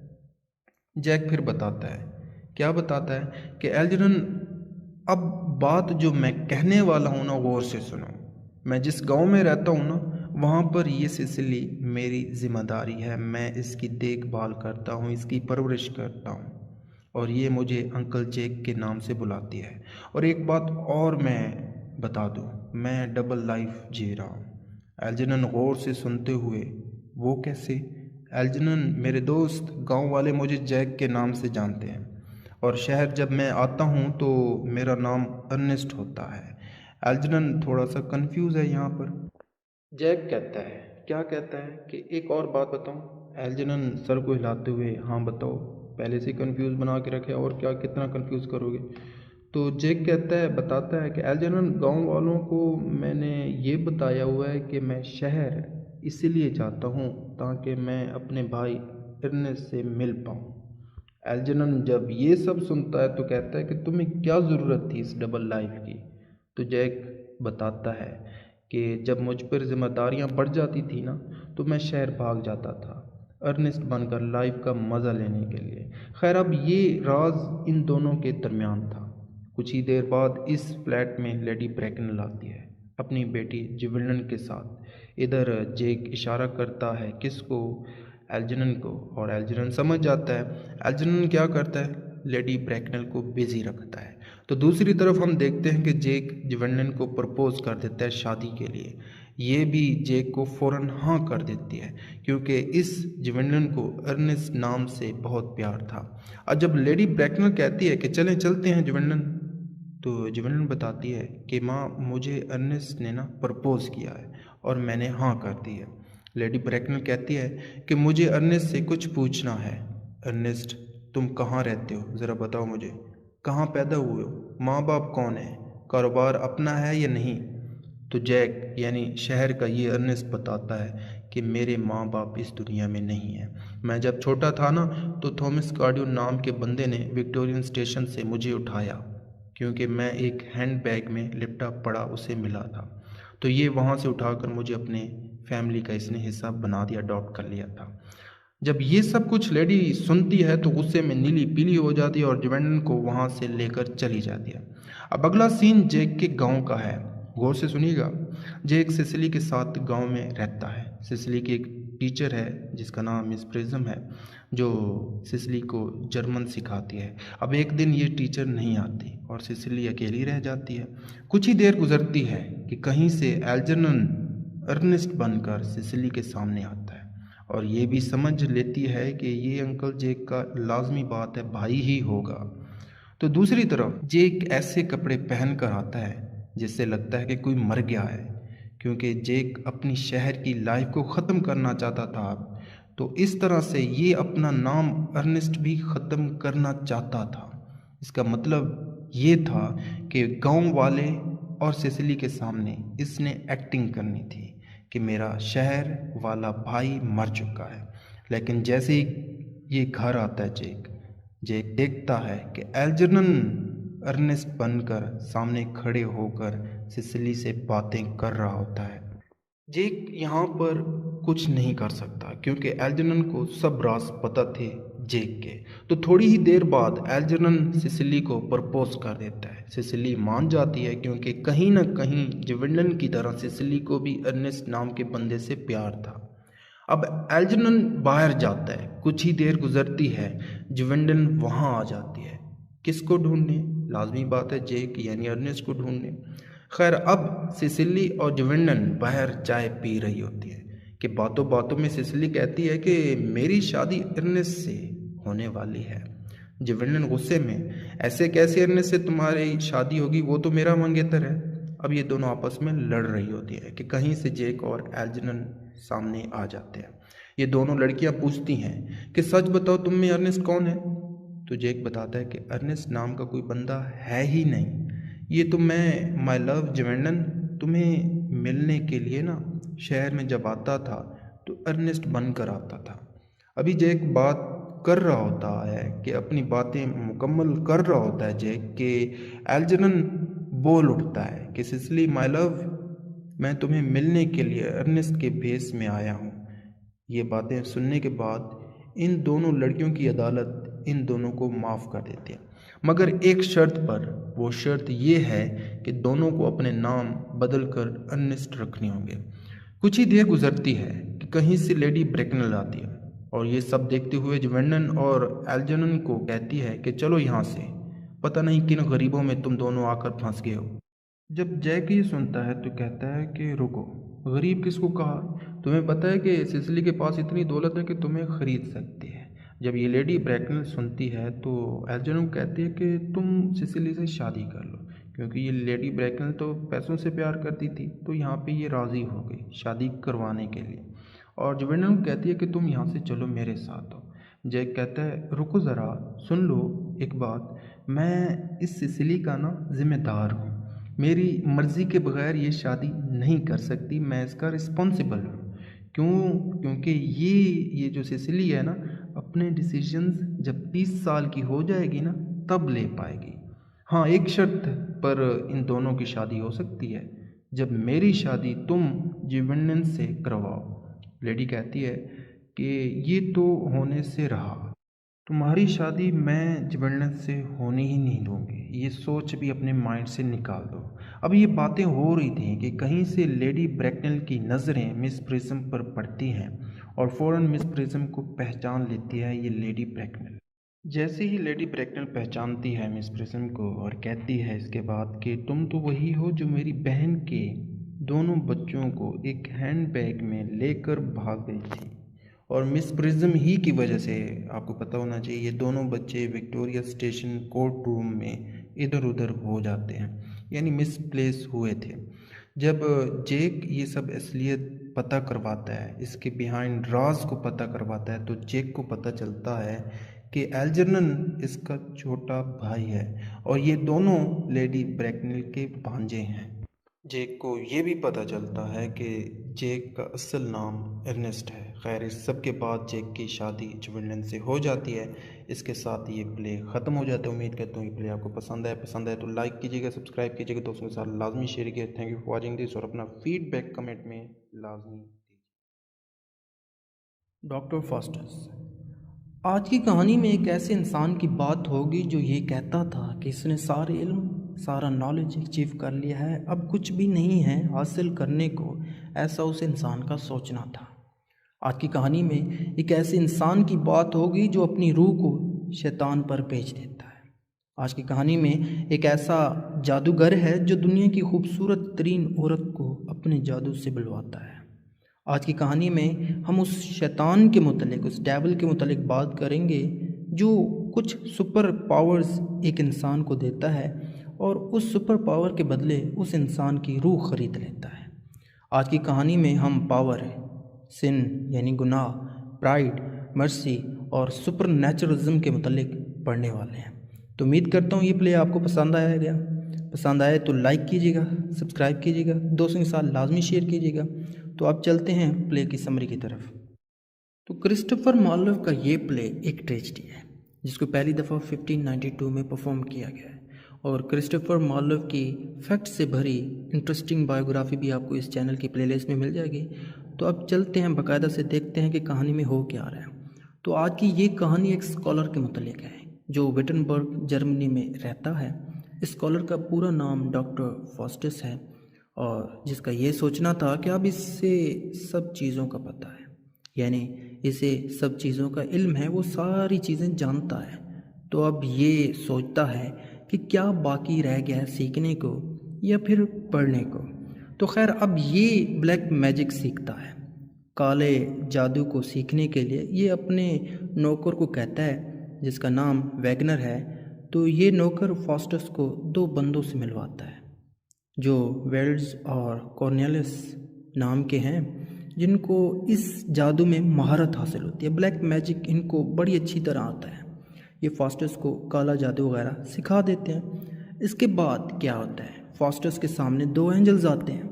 जैक फिर बताता है, क्या बताता है कि एल्जरन अब बात जो मैं कहने वाला हूँ ना गौर से सुनो। मैं जिस गांव में रहता हूँ ना, वहाँ पर ये सिसिली मेरी जिम्मेदारी है। मैं इसकी देखभाल करता हूँ, इसकी परवरिश करता हूँ, और ये मुझे अंकल जैक के नाम से बुलाती है। और एक बात और मैं बता दूँ, मैं डबल लाइफ जी रहा हूँ। एल्जनन गौर से सुनते हुए, वो कैसे? एल्जनन मेरे दोस्त, गांव वाले मुझे जैक के नाम से जानते हैं, और शहर जब मैं आता हूँ तो मेरा नाम अर्नेस्ट होता है। एल्जनन थोड़ा सा कंफ्यूज है यहाँ पर। जैक कहता है, क्या कहता है कि एक और बात बताऊँ? एल्जनन सर को हिलाते हुए, हाँ बताओ, पहले से कंफ्यूज बना के रखे और क्या, कितना कंफ्यूज करोगे? तो जैक कहता है, बताता है कि एल्जनन, गांव वालों को मैंने ये बताया हुआ है कि मैं शहर इसीलिए जाता हूँ ताकि मैं अपने भाई अर्नेस्ट से मिल पाऊँ। एल्जनन जब ये सब सुनता है तो कहता है कि तुम्हें क्या ज़रूरत थी इस डबल लाइफ की? तो जैक बताता है कि जब मुझ पर जिम्मेदारियां बढ़ जाती थी ना, तो मैं शहर भाग जाता था अर्नेस्ट बनकर लाइफ का मज़ा लेने के लिए। खैर, अब ये राज इन दोनों के दरमियान था। कुछ ही देर बाद इस फ्लैट में लेडी ब्रैकनल आती है अपनी बेटी जिवलन के साथ। इधर जेक इशारा करता है किसको? एल्जनन को, और एल्जनन समझ जाता है। एल्जनन क्या करता है? लेडी ब्रैकनल को बिजी रखता है। तो दूसरी तरफ हम देखते हैं कि जेक जिवलन को प्रपोज कर देता है शादी के लिए। ये भी जेक को फ़ौरन हाँ कर देती है, क्योंकि इस जिवलन को अर्नेस्ट नाम से बहुत प्यार था। और जब लेडी ब्रैकनल कहती है कि चलें चलते हैं जिवलन, तो जिवलन बताती है कि माँ, मुझे अर्नेस्ट ने ना प्रपोज किया है और मैंने हाँ कर दी है। लेडी ब्रैकनल कहती है कि मुझे अर्नेस्ट से कुछ पूछना है। अर्नेस्ट, तुम कहाँ रहते हो, ज़रा बताओ मुझे, कहाँ पैदा हुए हो, माँ बाप कौन है, कारोबार अपना है या नहीं? तो जैक यानी शहर का ये अर्नेस्ट बताता है कि मेरे माँ बाप इस दुनिया में नहीं है। मैं जब छोटा था ना, तो थॉमस कार्डियो नाम के बंदे ने विक्टोरियन स्टेशन से मुझे उठाया, क्योंकि मैं एक हैंड बैग में लिपटा पड़ा उसे मिला था। तो ये वहाँ से उठाकर मुझे अपने फैमिली का इसने हिस्सा बना दिया, अडॉप्ट कर लिया था। जब ये सब कुछ लेडी सुनती है तो गुस्से में नीली पीली हो जाती है और जिवेंडन को वहाँ से लेकर चली जाती है। अब अगला सीन जेक के गांव का है, गौर से सुनिएगा। जेक सिसिली के साथ गांव में रहता है। सिसिली की एक टीचर है जिसका नाम मिस प्रिज्म है, जो सिसिली को जर्मन सिखाती है। अब एक दिन ये टीचर नहीं आती और सिसिली अकेली रह जाती है। कुछ ही देर गुजरती है कि कहीं से एल्जर्नन अर्नेस्ट बनकर सिसिली के सामने आता है और ये भी समझ लेती है कि ये अंकल जेक का लाजमी बात है, भाई ही होगा। तो दूसरी तरफ जेक ऐसे कपड़े पहन कर आता है जिससे लगता है कि कोई मर गया है, क्योंकि जेक अपनी शहर की लाइफ को ख़त्म करना चाहता था। तो इस तरह से ये अपना नाम अर्नेस्ट भी ख़त्म करना चाहता था। इसका मतलब ये था कि गांव वाले और सिसिली के सामने इसने एक्टिंग करनी थी कि मेरा शहर वाला भाई मर चुका है। लेकिन जैसे ही ये घर आता है जेक देखता है कि एल्जर्नन अर्नेस्ट बनकर सामने खड़े होकर सिसिली से बातें कर रहा होता है। जेक यहाँ पर कुछ नहीं कर सकता क्योंकि एल्जर्नन को सब राज पता थे जेक के। तो थोड़ी ही देर बाद एल्जर्नन सिसिली को प्रपोज कर देता है। सिसिली मान जाती है क्योंकि कहीं ना कहीं जिवेंडन की तरह सिसिली को भी अर्नेस्ट नाम के बंदे से प्यार था। अब एल्जर्नन बाहर जाता है, कुछ ही देर गुजरती है, जिवेंडन वहाँ आ जाती है। किसको ढूंढने? लाजमी बात है जेक यानी अर्नेस्ट को ढूंढने। खैर, अब सिसिली और जिवेंडन बाहर चाय पी रही होती है कि बातों बातों में सिसिली कहती है कि मेरी शादी अर्नेस्ट से होने वाली है। जिवेंडन गुस्से में, ऐसे कैसे अर्नेस्ट से तुम्हारी शादी होगी, वो तो मेरा मंगेतर है। अब ये दोनों आपस में लड़ रही होती है कि कहीं से जेक और एल्जर्नन सामने आ जाते हैं। ये दोनों लड़कियां पूछती हैं कि सच बताओ, तुम में अर्नेस्ट कौन है? तो जेक बताता है कि अर्नेस्ट नाम का कोई बंदा है ही नहीं, ये तो मैं, माय लव जिवेंडन, तुम्हें मिलने के लिए ना शहर में जब आता था तो अर्नेस्ट बनकर आता था। अभी जैक बात कर रहा होता है कि अपनी बातें मुकम्मल कर रहा होता है जैक कि एल्जर्नन बोल उठता है कि सिसिली माय लव, मैं तुम्हें मिलने के लिए अर्नेस्ट के भेस में आया हूँ। ये बातें सुनने के बाद इन दोनों लड़कियों की अदालत इन दोनों को माफ़ कर देती है, मगर एक शर्त पर। वो शर्त ये है कि दोनों को अपने नाम बदल कर अर्नेस्ट रखने होंगे। कुछ ही देर गुजरती है कि कहीं से लेडी ब्रेकनल आती है और ये सब देखते हुए ज्वेंडन और एल्जर्नन को कहती है कि चलो यहाँ से, पता नहीं किन गरीबों में तुम दोनों आकर फंस गए हो। जब जैक ये सुनता है तो कहता है कि रुको, गरीब किसको कहा? तुम्हें पता है कि सिसिली के पास इतनी दौलत है कि तुम्हें खरीद सकती है। जब ये लेडी ब्रैकनल सुनती है तो एल्जर्नन कहती है कि तुम सिसिली से शादी कर लो, क्योंकि ये लेडी ब्रैकनल तो पैसों से प्यार करती थी, तो यहाँ पे ये राज़ी हो गई शादी करवाने के लिए। और ज्वेंडन कहती है कि तुम यहाँ से चलो, मेरे साथ हो। जैक कहता है रुको ज़रा, सुन लो एक बात, मैं इस सिसिली का ना जिम्मेदार हूँ, मेरी मर्ज़ी के बगैर ये शादी नहीं कर सकती, मैं इसका रिस्पॉन्सिबल हूँ। क्योंकि ये जो सिसिली है ना, अपने डिसीजंस जब 30 साल की हो जाएगी ना तब ले पाएगी। हाँ, एक शर्त पर इन दोनों की शादी हो सकती है, जब मेरी शादी तुम ज्वेंडन से करवाओ। लेडी कहती है कि ये तो होने से रहा, तुम्हारी शादी मैं ज्वेंडन से होने ही नहीं दूंगी, ये सोच भी अपने माइंड से निकाल दो। अब ये बातें हो रही थी कि कहीं से लेडी ब्रैकनल की नज़रें मिस प्रिज्म पर पड़ती हैं और फ़ौरन मिस प्रिज्म को पहचान लेती है ये लेडी ब्रैकनल। जैसे ही लेडी ब्रैकनल पहचानती है मिस प्रिज्म को और कहती है इसके बाद कि तुम तो वही हो जो मेरी बहन के दोनों बच्चों को एक हैंडबैग में लेकर भाग गई थी, और मिस प्रिज्म ही की वजह से, आपको पता होना चाहिए, ये दोनों बच्चे विक्टोरिया स्टेशन कोर्ट रूम में इधर उधर हो जाते हैं, यानी मिसप्लेस हुए थे। जब जैक ये सब असलियत पता करवाता है, इसके बिहाइंड राज को पता करवाता है, तो जैक को पता चलता है कि एल्जर्नन इसका छोटा भाई है और ये दोनों लेडी ब्रैकनल के भांजे हैं। जैक को ये भी पता चलता है कि जैक का असल नाम अर्नेस्ट है। खैर, इस सब के बाद जैक की शादी ज्वेंडन से हो जाती है। इसके साथ ये प्ले ख़त्म हो जाता है। उम्मीद करता हूँ ये प्ले आपको पसंद आए तो लाइक कीजिएगा, सब्सक्राइब कीजिएगा, दोस्तों के साथ लाजमी शेयर कीजिए। Thank you for watching this, और अपना फीडबैक कमेंट में लाजमी दीजिए। Doctor Faustus. आज की कहानी में एक ऐसे इंसान की बात होगी जो ये कहता था कि इसने सारे इल्म, सारा नॉलेज अचीव कर लिया है, अब कुछ भी नहीं है हासिल करने को, ऐसा उस इंसान का सोचना था। आज की कहानी में एक ऐसे इंसान की बात होगी जो अपनी रूह को शैतान पर बेच देता है। आज की कहानी में एक ऐसा जादूगर है जो दुनिया की खूबसूरत तरीन औरत को अपने जादू से बुलवाता है। आज की कहानी में हम उस शैतान के मुतल्लिक, उस डेविल के मुतल्लिक बात करेंगे जो कुछ सुपर पावर्स एक इंसान को देता है और उस सुपर पावर के बदले उस इंसान की रूह ख़रीद लेता है। आज की कहानी में हम पावर, सिन यानी गुनाह, प्राइड, मर्सी और सुपर नेचुरलिज्म के मुतल्लिक पढ़ने वाले हैं। तो उम्मीद करता हूँ ये प्ले आपको पसंद आए तो लाइक कीजिएगा, सब्सक्राइब कीजिएगा, दोस्तों के साथ लाजमी शेयर कीजिएगा। तो अब चलते हैं प्ले की समरी की तरफ। तो क्रिस्टोफर मार्लोव का ये प्ले एक ट्रेजेडी है जिसको पहली दफ़ा 1592 में परफॉर्म किया गया है, और क्रिस्टोफर मार्लोव की फैक्ट से भरी इंटरेस्टिंग बायोग्राफी भी आपको इस चैनल की प्लेलिस्ट में मिल जाएगी। तो अब चलते हैं बाकायदा से देखते हैं कि कहानी में हो क्या रहा है। तो आज की ये कहानी एक स्कॉलर के मुतल्लिक है जो विटनबर्ग जर्मनी में रहता है। इस स्कॉलर का पूरा नाम डॉक्टर फास्टस है और जिसका ये सोचना था कि अब इससे सब चीज़ों का पता है, यानी इसे सब चीज़ों का इल्म है, वो सारी चीज़ें जानता है। तो अब ये सोचता है कि क्या बाकी रह गया है सीखने को या फिर पढ़ने को। तो खैर अब ये ब्लैक मैजिक सीखता है। काले जादू को सीखने के लिए ये अपने नौकर को कहता है जिसका नाम वैगनर है। तो ये नौकर फास्टस को दो बंदों से मिलवाता है जो वेल्ड्स और कॉर्नेलियस नाम के हैं, जिनको इस जादू में महारत हासिल होती है। ब्लैक मैजिक इनको बड़ी अच्छी तरह आता है। ये फास्टस को काला जादू वगैरह सिखा देते हैं। इसके बाद क्या होता है, फास्टस के सामने दो एंजल्स आते हैं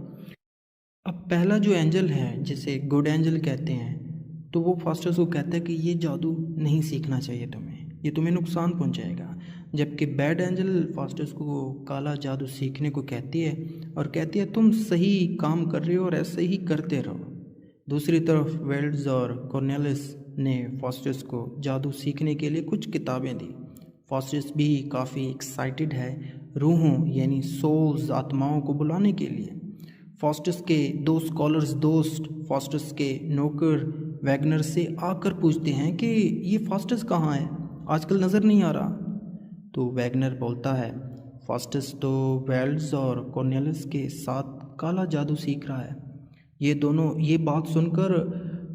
अब पहला जो एंजल है जिसे गुड एंजल कहते हैं, तो वो फास्टस को कहता है कि ये जादू नहीं सीखना चाहिए तुम्हें, ये तुम्हें नुकसान पहुंचाएगा। जबकि बैड एंजल फास्टस को काला जादू सीखने को कहती है और कहती है तुम सही काम कर रहे हो और ऐसे ही करते रहो। दूसरी तरफ वेल्ड्स और कॉर्नेलिस ने फास्टस को जादू सीखने के लिए कुछ किताबें दी। फास्टस भी काफ़ी एक्साइटेड है रूहों यानी सोल्स आत्माओं को बुलाने के लिए। फास्टस के दो स्कॉलर्स दोस्त फास्टस के नौकर वैगनर से आकर पूछते हैं कि ये फास्टस कहाँ है, आजकल नज़र नहीं आ रहा। तो वैगनर बोलता है फास्टस तो वेल्ड्स और कॉर्नेलिस के साथ काला जादू सीख रहा है। ये दोनों ये बात सुनकर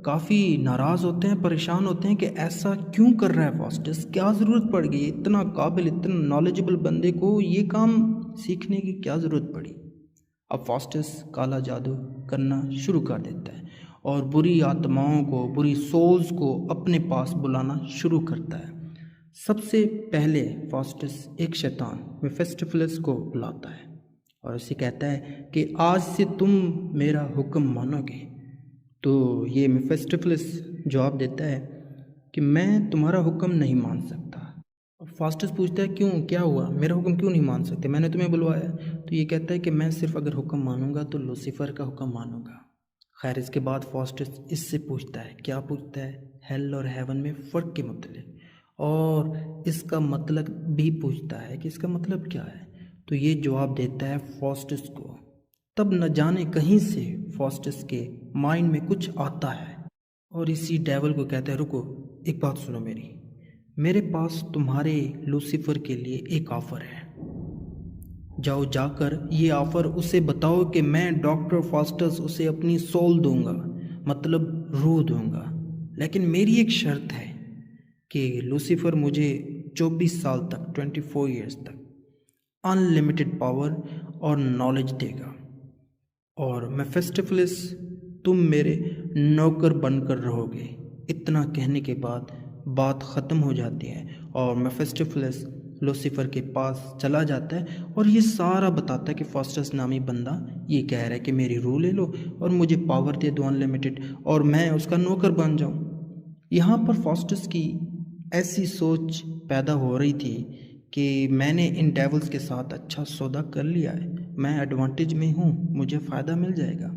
काफ़ी नाराज़ होते हैं, परेशान होते हैं कि ऐसा क्यों कर रहा है फास्टस, क्या ज़रूरत पड़ गई, इतना काबिल इतना नॉलेजेबल बंदे को ये काम सीखने की क्या ज़रूरत पड़ी। अब फास्टस काला जादू करना शुरू कर देता है और बुरी आत्माओं को, बुरी सोल्स को अपने पास बुलाना शुरू करता है। सबसे पहले फास्टस एक शैतान मेफिस्टोफेलेस को बुलाता है और उसे कहता है कि आज से तुम मेरा हुक्म मानोगे। तो ये मेफिस्टोफेलेस जवाब देता है कि मैं तुम्हारा हुक्म नहीं मान सकता। अब फास्टस पूछता है क्यों, क्या हुआ, मेरा हुक्म क्यों नहीं मान सकते, मैंने तुम्हें बुलवाया। तो ये कहता है कि मैं सिर्फ अगर हुक्म मानूंगा तो लूसीफर का हुक्म मानूंगा। खैर इसके बाद फास्टस इससे पूछता है, क्या पूछता है, हेल और हेवन में फ़र्क के मतलब और इसका मतलब भी पूछता है कि इसका मतलब क्या है। तो ये जवाब देता है फास्टस को। तब न जाने कहीं से फास्टस के माइंड में कुछ आता है और इसी डेवल को कहता है रुको एक बात सुनो मेरे पास तुम्हारे लूसीफर के लिए एक ऑफ़र है। जाओ जाकर ये ऑफ़र उसे बताओ कि मैं डॉक्टर फास्टस उसे अपनी सोल दूंगा, मतलब रूह दूंगा, लेकिन मेरी एक शर्त है कि लूसीफर मुझे 24 साल तक 24 ईयर्स तक अनलिमिटेड पावर और नॉलेज देगा और मेफिस्टोफेलेस तुम मेरे नौकर बनकर रहोगे। इतना कहने के बाद बात ख़त्म हो जाती है और मेफिस्टोफेलेस लूसीफर के पास चला जाता है और ये सारा बताता है कि फास्टस नामी बंदा ये कह रहा है कि मेरी रूह ले लो और मुझे पावर दे दो अनलिमिटेड और मैं उसका नौकर बन जाऊँ। यहाँ पर फास्टस की ऐसी सोच पैदा हो रही थी कि मैंने इन डेवल्स के साथ अच्छा सौदा कर लिया है, मैं एडवांटेज में हूँ, मुझे फ़ायदा मिल जाएगा।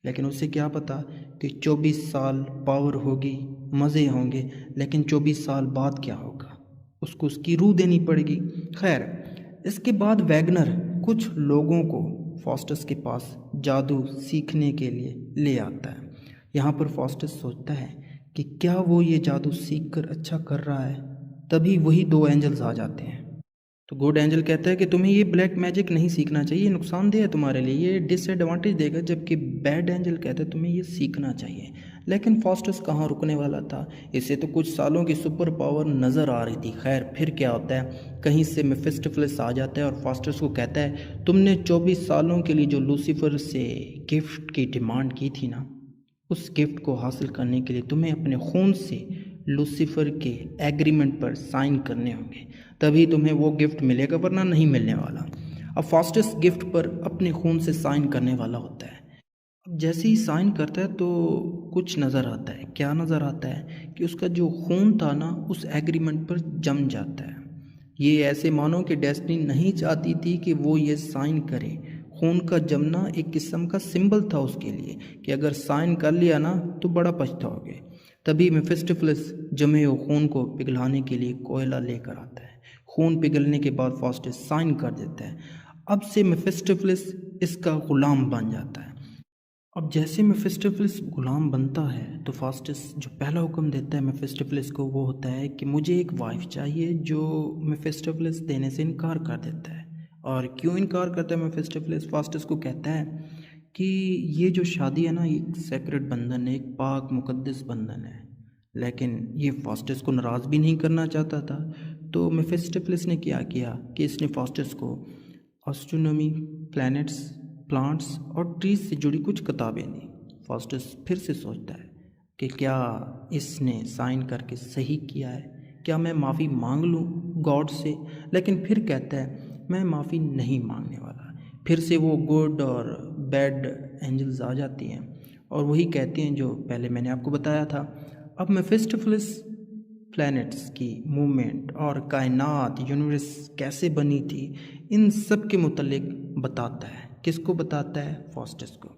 लेकिन उसे क्या पता कि 24 साल पावर होगी, मज़े होंगे, लेकिन 24 साल बाद क्या होगा, उसको उसकी रूह देनी पड़ेगी। खैर इसके बाद वैगनर कुछ लोगों को फास्टस के पास जादू सीखने के लिए ले आता है। यहाँ पर फास्टस सोचता है कि क्या वो ये जादू सीख कर अच्छा कर रहा है। तभी वही दो एंजल्स आ जाते हैं। तो गुड एंजल कहता है कि तुम्हें ये ब्लैक मैजिक नहीं सीखना चाहिए, नुकसानदेह है तुम्हारे लिए, ये डिसएडवांटेज देगा। जबकि बैड एंजल कहता है तुम्हें ये सीखना चाहिए। लेकिन फास्टस कहाँ रुकने वाला था, इसे तो कुछ सालों की सुपर पावर नज़र आ रही थी। खैर फिर क्या होता है, कहीं से मेफिस्टोफेलेस आ जाता है और फास्टस को कहता है तुमने 24 सालों के लिए जो लूसीफर से गिफ्ट की डिमांड की थी ना, उस गिफ्ट को हासिल करने के लिए तुम्हें अपने खून से लूसीफर के एग्रीमेंट पर साइन करने होंगे, तभी तुम्हें वो गिफ्ट मिलेगा, वरना नहीं मिलने वाला। अब फास्टस गिफ्ट पर अपने खून से साइन करने वाला होता है। अब जैसे ही साइन करता है तो कुछ नज़र आता है। क्या नज़र आता है कि उसका जो खून था ना उस एग्रीमेंट पर जम जाता है। ये ऐसे मानो कि डेस्टिनी नहीं चाहती थी कि वो ये साइन करे। खून का जमना एक किस्म का सिंबल था उसके लिए कि अगर साइन कर लिया ना तो बड़ा पछताओगे। तभी मेफिस्टोफेलेस जमे हुए खून को पिघलाने के लिए कोयला लेकर आता है। खून पिघलने के बाद फास्टस साइन कर देता है। अब से मेफिस्टोफेलेस इसका ग़ुलाम बन जाता है। अब जैसे मेफिस्टोफेलेस ग़ुलाम बनता है तो फास्टस जो पहला हुक्म देता है मेफिस्टोफेलेस को वो होता है कि मुझे एक वाइफ चाहिए, जो मेफिस्टोफेलेस देने से इनकार कर देता है। और क्यों इनकार करता है मेफिस्टोफेलेस, फास्टस को कहता है कि ये जो शादी है ना ये एक सेक्रेट बंधन है, एक पाक मुकद्दस बंधन है। लेकिन ये फास्टस को नाराज़ भी नहीं करना चाहता था। तो मेफिस्टोफेलेस ने क्या किया कि इसने फास्टस को एस्ट्रोनॉमी, प्लैनेट्स, प्लांट्स और ट्रीज से जुड़ी कुछ किताबें दी। फास्टस फिर से सोचता है कि क्या इसने साइन करके सही किया है, क्या मैं माफ़ी मांग लूँ गॉड से। लेकिन फिर कहता है मैं माफ़ी नहीं मांगने वाला। फिर से वो गुड और बैड एंजल्स आ जाती हैं और वही कहती हैं जो पहले मैंने आपको बताया था। अब मेफिस्टोफेलिस प्लैनेट्स की मूवमेंट और कायनात यूनिवर्स कैसे बनी थी इन सब के मुतल्लिक बताता है। किसको बताता है? फास्टस को।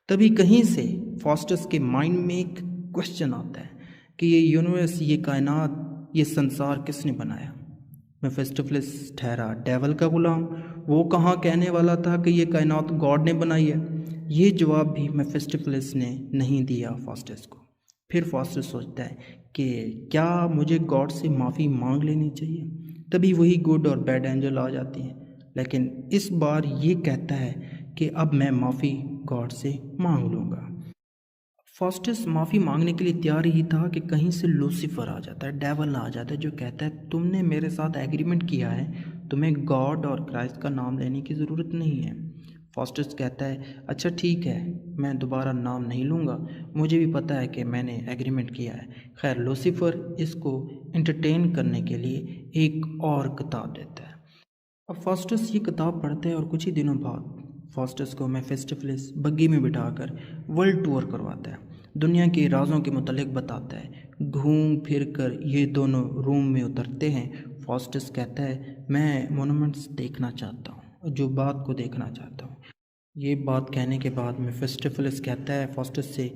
तभी कहीं से फास्टस के माइंड में एक क्वेश्चन आता है कि ये यूनिवर्स, ये कायनात, ये संसार किसने बनाया? मेफिस्टोफेलिस ठहरा डेवल का गुलाम। वो कहाँ कहने वाला था कि ये कायनात गॉड ने बनाई है। ये जवाब भी मेफिस्टोफेलिस ने नहीं दिया फास्टस को। फिर फास्टस सोचता है कि क्या मुझे गॉड से माफ़ी मांग लेनी चाहिए। तभी वही गुड और बैड एंजल आ जाती हैं, लेकिन इस बार ये कहता है कि अब मैं माफ़ी गॉड से मांग लूँगा। फास्टस माफ़ी मांगने के लिए तैयार ही था कि कहीं से लूसीफर आ जाता है, डेवल आ जाता है, जो कहता है तुमने मेरे साथ एग्रीमेंट किया है, तुम्हें गॉड और क्राइस्ट का नाम लेने की ज़रूरत नहीं है। फास्टस कहता है अच्छा ठीक है, मैं दोबारा नाम नहीं लूँगा, मुझे भी पता है कि मैंने एग्रीमेंट किया है। खैर लूसीफर इसको एंटरटेन करने के लिए एक और किताब देता है। अब फास्टस ये किताब पढ़ता है और कुछ ही दिनों बाद फास्टस को मेफिस्टोफेलिस बग्गी में बिठाकर वर्ल्ड टूर करवाता है, दुनिया के राज़ों के मुतल्लिक बताता है। घूम फिर कर ये दोनों रूम में उतरते हैं। फास्टस कहता है मैं मोनूमेंट्स देखना चाहता हूँ, जो बात को देखना चाहता हूँ। ये बात कहने के बाद मेफिस्टोफेलिस कहता है फास्टस से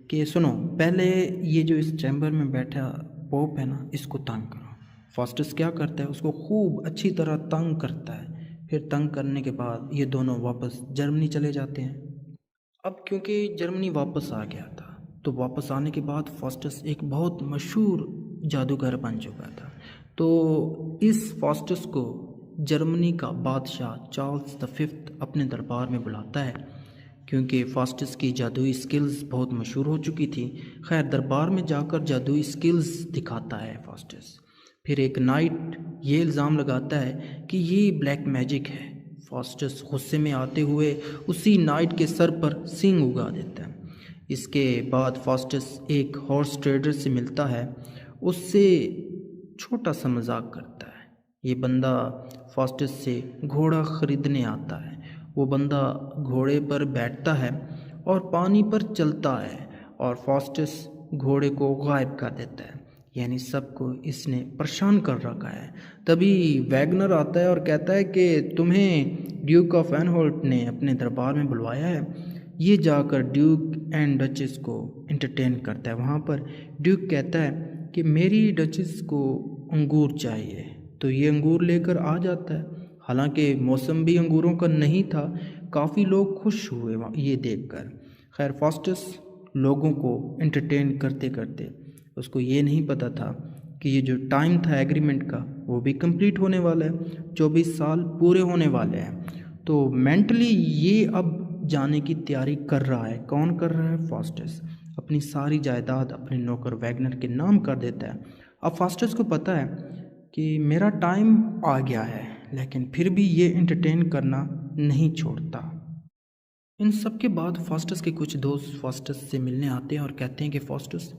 कि सुनो, पहले ये जो इस चैम्बर में बैठा पोप है ना, इसको तंग करो। फास्टस क्या करता है, उसको खूब अच्छी तरह तंग करता है। फिर तंग करने के बाद ये दोनों वापस जर्मनी चले जाते हैं। अब क्योंकि जर्मनी वापस आ गया था, तो वापस आने के बाद फास्टस एक बहुत मशहूर जादूगर बन चुका था। तो इस फास्टस को जर्मनी का बादशाह चार्ल्स V अपने दरबार में बुलाता है, क्योंकि फास्टस की जादुई स्किल्स बहुत मशहूर हो चुकी थी। खैर दरबार में जाकर जादुई स्किल्स दिखाता है फास्टस। फिर एक नाइट ये इल्ज़ाम लगाता है कि ये ब्लैक मैजिक है। फास्टस गुस्से में आते हुए उसी नाइट के सर पर सींग उगा देता है। इसके बाद फास्टस एक हॉर्स ट्रेडर से मिलता है, उससे छोटा सा मजाक करता है। ये बंदा फास्टस से घोड़ा ख़रीदने आता है। वो बंदा घोड़े पर बैठता है और पानी पर चलता है और फास्टस घोड़े को गायब कर देता है, यानी सबको इसने परेशान कर रखा है। तभी वैगनर आता है और कहता है कि तुम्हें ड्यूक ऑफ एनहोल्ट ने अपने दरबार में बुलवाया है। ये जाकर ड्यूक एंड डचेस को एंटरटेन करता है। वहाँ पर ड्यूक कहता है कि मेरी डचेस को अंगूर चाहिए, तो ये अंगूर लेकर आ जाता है। हालांकि मौसम भी अंगूरों का नहीं था। काफ़ी लोग खुश हुए ये देखकर। खैर फास्टस लोगों को एंटरटेन करते करते, उसको ये नहीं पता था कि ये जो टाइम था एग्रीमेंट का वो भी कंप्लीट होने वाला है, 24 साल पूरे होने वाले हैं। तो मेंटली ये अब जाने की तैयारी कर रहा है। कौन कर रहा है? फास्टस। अपनी सारी जायदाद अपने नौकर वैगनर के नाम कर देता है। अब फास्टस को पता है कि मेरा टाइम आ गया है, लेकिन फिर भी ये एंटरटेन करना नहीं छोड़ता। इन सब के बाद फास्टस के कुछ दोस्त फास्टस से मिलने आते हैं और कहते हैं कि फास्टस,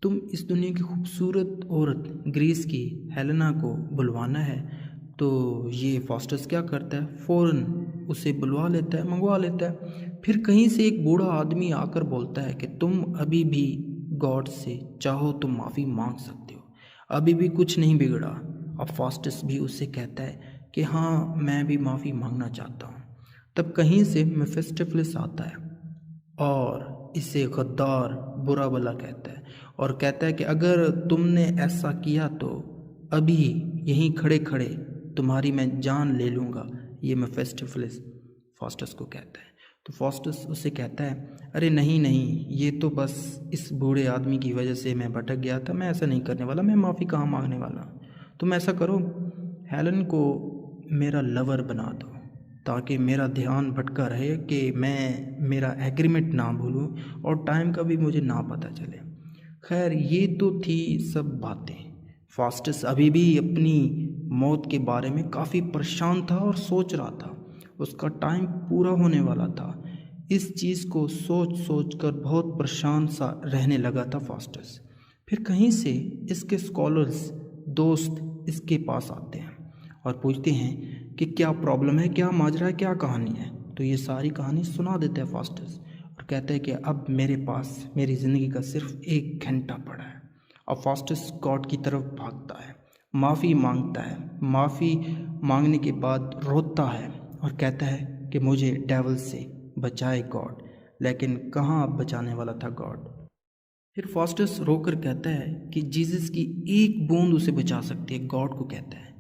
तुम इस दुनिया की खूबसूरत औरत ग्रीस की हेलेना को बुलवाना है। तो ये फास्टस क्या करता है, फ़ौरन उसे बुलवा लेता है, मंगवा लेता है। फिर कहीं से एक बूढ़ा आदमी आकर बोलता है कि तुम अभी भी गॉड से चाहो तो माफ़ी मांग सकते हो, अभी भी कुछ नहीं बिगड़ा। अब फास्टस भी उससे कहता है कि हाँ मैं भी माफ़ी मांगना चाहता हूँ। तब कहीं से मेफिस्टोफेलिस आता है और इसे गद्दार, बुरा भला कहता है और कहता है कि अगर तुमने ऐसा किया तो अभी यहीं खड़े खड़े तुम्हारी मैं जान ले लूँगा। ये मेफिस्टोफेलिस फास्टस को कहता है। तो फास्टस उससे कहता है अरे नहीं नहीं, ये तो बस इस बूढ़े आदमी की वजह से मैं भटक गया था, मैं ऐसा नहीं करने वाला, मैं माफ़ी कहाँ मांगने वाला। तुम ऐसा करो, हेलन को मेरा लवर बना दो ताकि मेरा ध्यान भटका रहे कि मैं मेरा एग्रीमेंट ना भूलूं और टाइम का भी मुझे ना पता चले। खैर ये तो थी सब बातें। फास्टस अभी भी अपनी मौत के बारे में काफ़ी परेशान था और सोच रहा था, उसका टाइम पूरा होने वाला था। इस चीज़ को सोच सोच कर बहुत परेशान सा रहने लगा था फास्टस। फिर कहीं से इसके स्कॉलर्स दोस्त इसके पास आते हैं और पूछते हैं कि क्या प्रॉब्लम है, क्या माजरा है, क्या कहानी है। तो ये सारी कहानी सुना देता है फास्टस और कहता है कि अब मेरे पास मेरी ज़िंदगी का सिर्फ 1 घंटा पड़ा है। अब फास्टस गॉड की तरफ भागता है, माफ़ी मांगता है, माफ़ी मांगने के बाद रोता है और कहता है कि मुझे डेविल से बचाए गॉड। लेकिन कहाँ अब बचाने वाला था गॉड। फिर फास्टस रोकर कहता है कि जीसस की एक बूंद उसे बचा सकती है, गॉड को कहता है।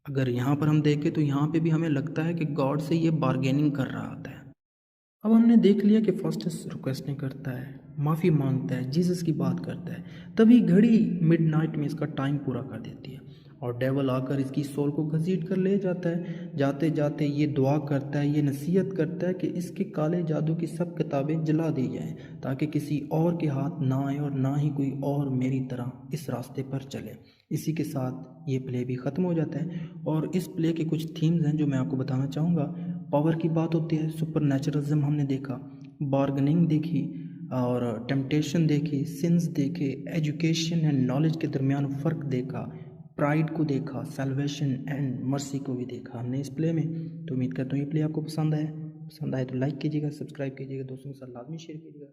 अगर यहाँ पर हम देखें तो यहाँ पे भी हमें लगता है कि गॉड से ये बार्गेनिंग कर रहा होता है। अब हमने देख लिया कि फास्टस रिक्वेस्टिंग करता है, माफ़ी मांगता है, जीसस की बात करता है। तभी घड़ी मिडनाइट में इसका टाइम पूरा कर देती है और डेविल आकर इसकी सोल को घसीट कर ले जाता है। जाते जाते ये दुआ करता है, ये नसीहत करता है कि इसके काले जादू की सब किताबें जला दी जाएं ताकि किसी और के हाथ ना आए और ना ही कोई और मेरी तरह इस रास्ते पर चले। इसी के साथ ये प्ले भी ख़त्म हो जाता है और इस प्ले के कुछ थीम्स हैं जो मैं आपको बताना चाहूँगा। पावर की बात होती है, सुपर नेचुरलिज्म हमने देखा, बार्गेनिंग देखी और टेम्पटेशन देखी, सिंस देखे, एजुकेशन एंड नॉलेज के दरमियान फ़र्क देखा, प्राइड को देखा, सैल्वेशन एंड मर्सी को भी देखा हमने इस प्ले में। तो उम्मीद करता हूँ ये प्ले आपको पसंद आए तो लाइक कीजिएगा, सब्सक्राइब कीजिएगा, दोस्तों के साथ लाजमी शेयर कीजिएगा।